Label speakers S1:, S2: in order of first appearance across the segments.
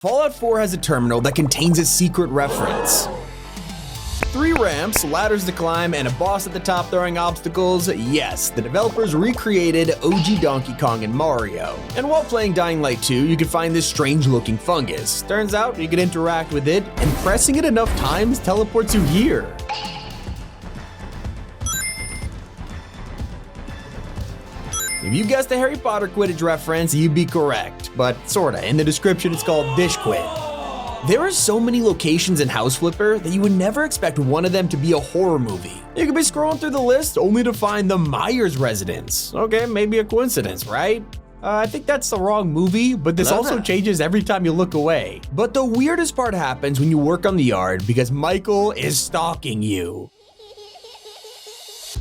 S1: Fallout 4 has a terminal that contains a secret reference. 3 ramps, ladders to climb, and a boss at the top throwing obstacles. Yes, the developers recreated OG Donkey Kong and Mario. And while playing Dying Light 2, you can find this strange looking fungus. Turns out you can interact with it, and pressing it enough times teleports you here. If you guessed a Harry Potter Quidditch reference, you'd be correct, but sorta. In the description, it's called Dish Quid. There are so many locations in House Flipper that you would never expect one of them to be a horror movie. You could be scrolling through the list only to find the Myers residence. Okay, maybe a coincidence, right? I think that's the wrong movie, but this also changes every time you look away. But the weirdest part happens when you work on the yard because Michael is stalking you.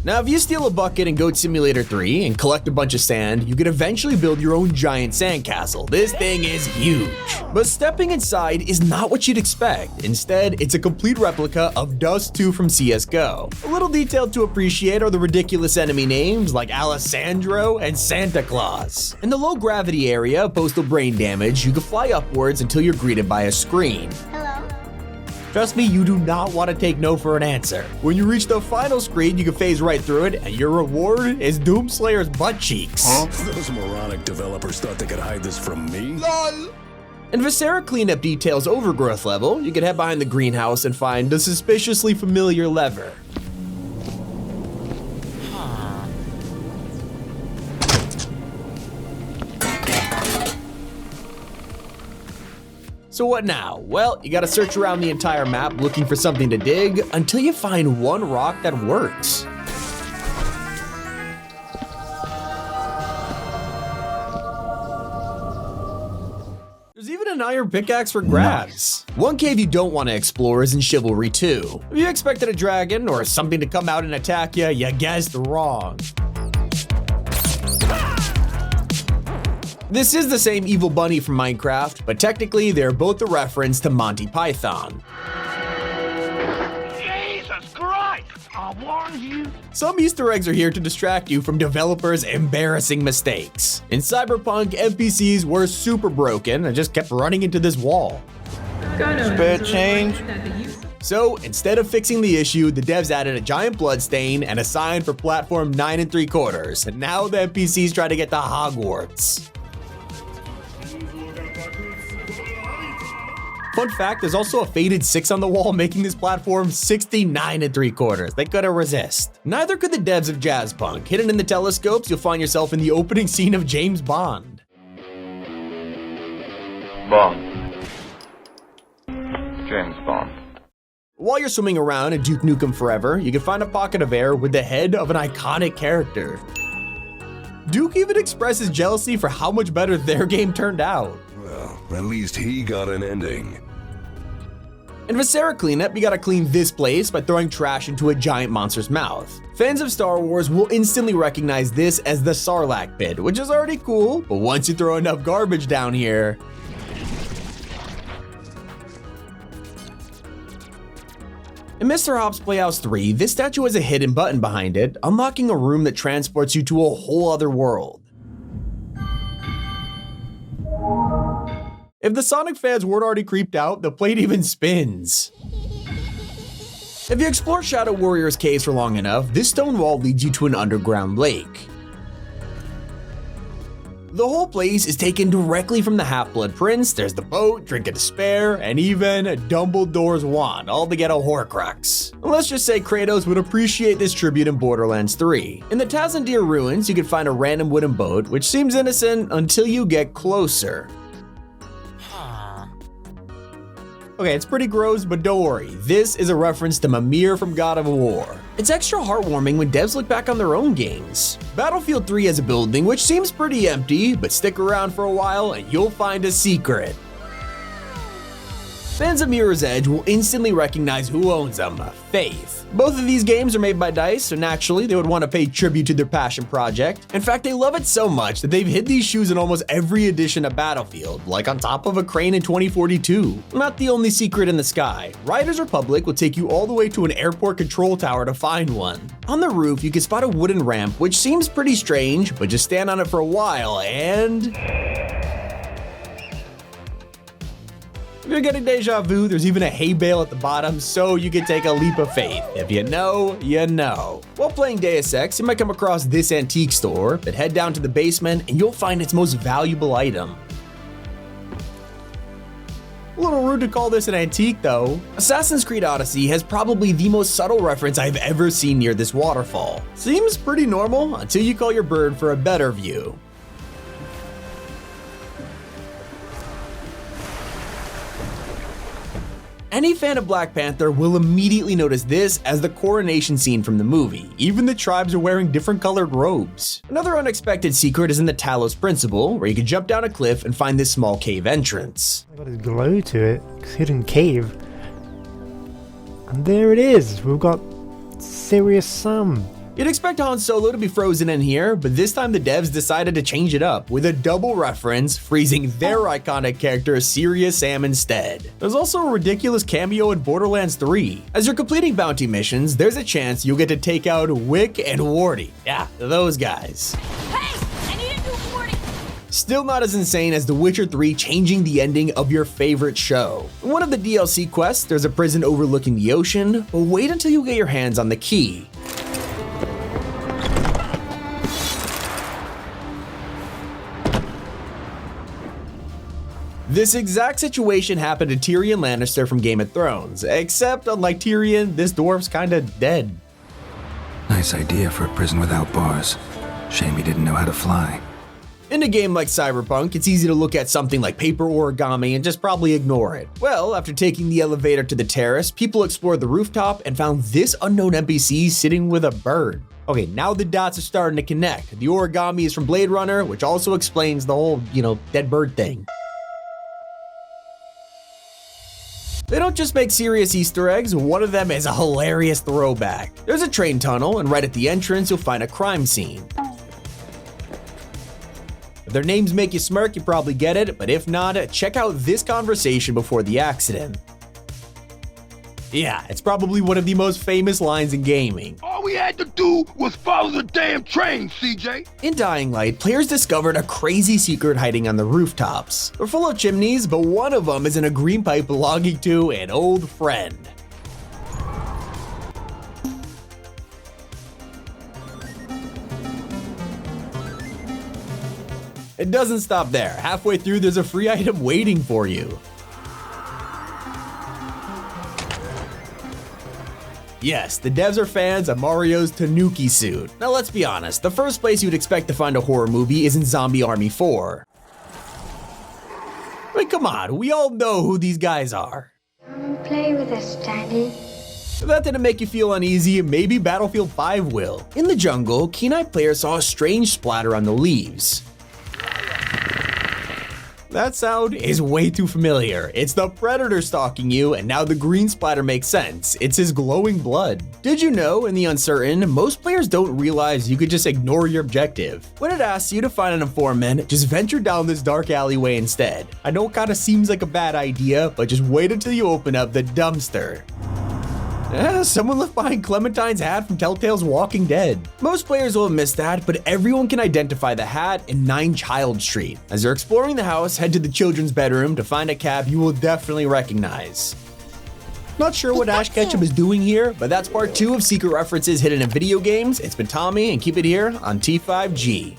S1: Now, if you steal a bucket in Goat Simulator 3 and collect a bunch of sand, you can eventually build your own giant sandcastle. This thing is huge. But stepping inside is not what you'd expect. Instead, it's a complete replica of Dust 2 from CSGO. A little detailed to appreciate are the ridiculous enemy names like Alessandro and Santa Claus. In the low gravity area of Postal Brain Damage, you can fly upwards until you're greeted by a screen. Trust me, you do not want to take no for an answer. When you reach the final screen, you can phase right through it, and your reward is Doomslayer's butt cheeks.
S2: Those moronic developers thought they could hide this from me?
S1: LOL! In Viscera Cleanup Detail's Overgrowth level, you can head behind the greenhouse and find the suspiciously familiar lever. So what now? Well, you gotta search around the entire map looking for something to dig until you find one rock that works. There's even an iron pickaxe for grabs. One cave you don't want to explore is in Chivalry 2. If you expected a dragon or something to come out and attack you, you guessed wrong. This is the same evil bunny from Minecraft, but technically they're both a reference to Monty Python.
S3: Jesus Christ! I warned you!
S1: Some Easter eggs are here to distract you from developers' embarrassing mistakes. In Cyberpunk, NPCs were super broken and just kept running into this wall.
S4: Spare change.
S1: So instead of fixing the issue, the devs added a giant blood stain and a sign for platform 9 3/4, and now the NPCs try to get to Hogwarts. Fun fact, there's also a faded 6 on the wall, making this platform 69 3/4. They couldn't resist. Neither could the devs of Jazzpunk. Hidden in the telescopes, you'll find yourself in the opening scene of James Bond.
S4: James Bond.
S1: While you're swimming around in Duke Nukem Forever, you can find a pocket of air with the head of an iconic character. Duke even expresses jealousy for how much better their game turned out.
S2: Well, at least he got an ending.
S1: In Viscera Cleanup, you gotta clean this place by throwing trash into a giant monster's mouth. Fans of Star Wars will instantly recognize this as the Sarlacc pit, which is already cool, but once you throw enough garbage down here, in Mr. Hobbs Playhouse 3, this statue has a hidden button behind it, unlocking a room that transports you to a whole other world. If the Sonic fans weren't already creeped out, the plate even spins. If you explore Shadow Warrior's caves for long enough, this stone wall leads you to an underground lake. The whole place is taken directly from the Half-Blood Prince. There's the boat, Drink of Despair, and even Dumbledore's wand, all to get a Horcrux. Let's just say Kratos would appreciate this tribute in Borderlands 3. In the Tazandir ruins, you can find a random wooden boat, which seems innocent until you get closer. Okay, it's pretty gross, but don't worry. This is a reference to Mimir from God of War. It's extra heartwarming when devs look back on their own games. Battlefield 3 has a building which seems pretty empty, but stick around for a while and you'll find a secret. Fans of Mirror's Edge will instantly recognize who owns them, Faith. Both of these games are made by DICE, so naturally they would want to pay tribute to their passion project. In fact, they love it so much that they've hid these shoes in almost every edition of Battlefield, like on top of a crane in 2042. Not the only secret in the sky. Riders Republic will take you all the way to an airport control tower to find one. On the roof, you can spot a wooden ramp, which seems pretty strange, but just stand on it for a while and If you're getting deja vu, there's even a hay bale at the bottom, so you can take a leap of faith. If you know, you know. While playing Deus Ex, you might come across this antique store, but head down to the basement and you'll find its most valuable item. A little rude to call this an antique though. Assassin's Creed Odyssey has probably the most subtle reference I've ever seen near this waterfall. Seems pretty normal until you call your bird for a better view. Any fan of Black Panther will immediately notice this as the coronation scene from the movie. Even the tribes are wearing different colored robes. Another unexpected secret is in the Talos Principle, where you can jump down a cliff and find this small cave entrance.
S5: Got a glow to it, hidden cave. And there it is, we've got Serious Sam.
S1: You'd expect Han Solo to be frozen in here, but this time the devs decided to change it up with a double reference, freezing their iconic character Serious Sam instead. There's also a ridiculous cameo in Borderlands 3. As you're completing bounty missions, there's a chance you'll get to take out Wick and Wardy. Yeah, those guys.
S6: Hey, I need a new warning.
S1: Still not as insane as The Witcher 3 changing the ending of your favorite show. In one of the DLC quests, there's a prison overlooking the ocean, but wait until you get your hands on the key. This exact situation happened to Tyrion Lannister from Game of Thrones, except unlike Tyrion, this dwarf's kinda dead.
S7: Nice idea for a prison without bars. Shame he didn't know how to fly.
S1: In a game like Cyberpunk, it's easy to look at something like paper origami and just probably ignore it. Well, after taking the elevator to the terrace, people explored the rooftop and found this unknown NPC sitting with a bird. Okay, now the dots are starting to connect. The origami is from Blade Runner, which also explains the whole, dead bird thing. They don't just make serious Easter eggs, one of them is a hilarious throwback. There's a train tunnel, and right at the entrance you'll find a crime scene. If their names make you smirk, you probably get it, but if not, check out this conversation before the accident. Yeah, it's probably one of the most famous lines in gaming.
S3: All we had to do was follow the damn train, CJ.
S1: In Dying Light, players discovered a crazy secret hiding on the rooftops. They're full of chimneys, but one of them is in a green pipe belonging to an old friend. It doesn't stop there. Halfway through, there's a free item waiting for you. Yes, the devs are fans of Mario's Tanuki suit. Now let's be honest, the first place you'd expect to find a horror movie is in Zombie Army 4. I mean, come on, we all know who these guys are.
S8: Come and play with us, Daddy.
S1: If that didn't make you feel uneasy, maybe Battlefield 5 will. In the jungle, keen-eyed players saw a strange splatter on the leaves. That sound is way too familiar. It's the predator stalking you, and now the green splatter makes sense. It's his glowing blood. Did you know, in the uncertain, most players don't realize you could just ignore your objective. When it asks you to find an informant, just venture down this dark alleyway instead. I know it kinda seems like a bad idea, but just wait until you open up the dumpster. Someone left behind Clementine's hat from Telltale's Walking Dead. Most players will have missed that, but everyone can identify the hat in 9 Child Street. As you're exploring the house, head to the children's bedroom to find a cap you will definitely recognize. Not sure what Ash Ketchum is doing here, but that's part 2 of Secret References Hidden in Video Games. It's been Tommy, and keep it here on T5G.